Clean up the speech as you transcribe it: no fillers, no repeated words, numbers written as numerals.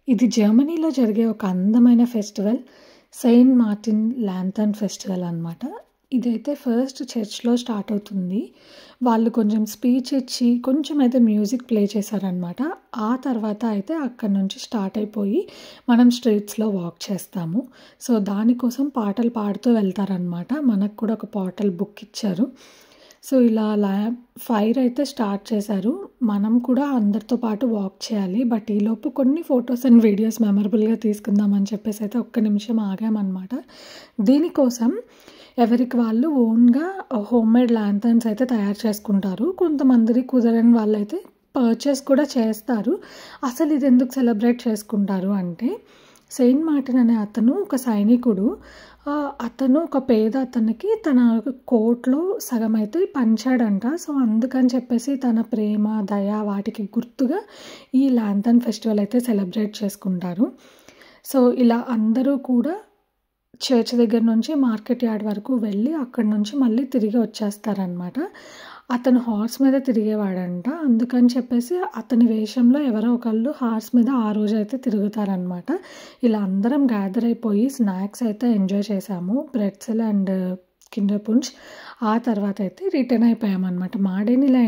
ఇది జర్మనీలో జరిగే ఒక అందమైన ఫెస్టివల్ సెయింట్ మార్టిన్ ల్యాంథర్న్ ఫెస్టివల్ అనమాట. ఇదైతే ఫస్ట్ చర్చ్‌లో స్టార్ట్ అవుతుంది. వాళ్ళు కొంచెం స్పీచ్ ఇచ్చి కొంచెం అయితే మ్యూజిక్ ప్లే చేశారనమాట. ఆ తర్వాత అయితే అక్కడి నుంచి స్టార్ట్ అయిపోయి మనం స్ట్రీట్స్‌లో వాక్ చేస్తాము. సో, దానికోసం పాటలు పాడుతూ వెళ్తారనమాట. మనకు కూడా ఒక పాటల బుక్ ఇచ్చారు. సో, ఇలా ఫైర్ అయితే స్టార్ట్ చేశారు. మనం కూడా అందరితో పాటు వాక్ చేయాలి. బట్ ఈలోపు కొన్ని ఫోటోస్ అండ్ వీడియోస్ మెమరబుల్‌గా తీసుకుందాం అని చెప్పేసి అయితే ఒక్క నిమిషం ఆగామనమాట. దీనికోసం ఎవరికి వాళ్ళు ఓన్‌గా హోమ్‌మేడ్ ల్యాంథర్న్స్ అయితే తయారు చేసుకుంటారు. కొంతమందికి కుదరని వాళ్ళైతే పర్చేస్ కూడా చేస్తారు. అసలు ఇది ఎందుకు సెలబ్రేట్ చేసుకుంటారు అంటే, సెయింట్ మార్టిన్ అనే అతను ఒక సైనికుడు. అతను ఒక పేద అతనికి తన కోట్‌లో సగం అయితే పంచాడంట. సో, అందుకని చెప్పేసి తన ప్రేమ, దయ వాటికి గుర్తుగా ఈ ల్యాంథర్న్ ఫెస్టివల్ అయితే సెలబ్రేట్ చేసుకుంటారు. సో, ఇలా అందరూ కూడా చర్చ్ దగ్గర నుంచి మార్కెట్ యార్డ్ వరకు వెళ్ళి అక్కడి నుంచి మళ్ళీ తిరిగి వచ్చేస్తారనమాట. అతను హార్స్ మీద తిరిగేవాడంట. అందుకని చెప్పేసి అతని వేషంలో ఎవరో ఒకళ్ళు హార్స్ మీద ఆ రోజైతే తిరుగుతారనమాట. ఇలా అందరం గ్యాదర్ అయిపోయి స్నాక్స్ అయితే ఎంజాయ్ చేశాము. ప్రెట్జెల్ అండ్ కిండర్ పుంచ్. ఆ తర్వాత అయితే రిటర్న్ అయిపోయామనమాట. మా డేని ఇలా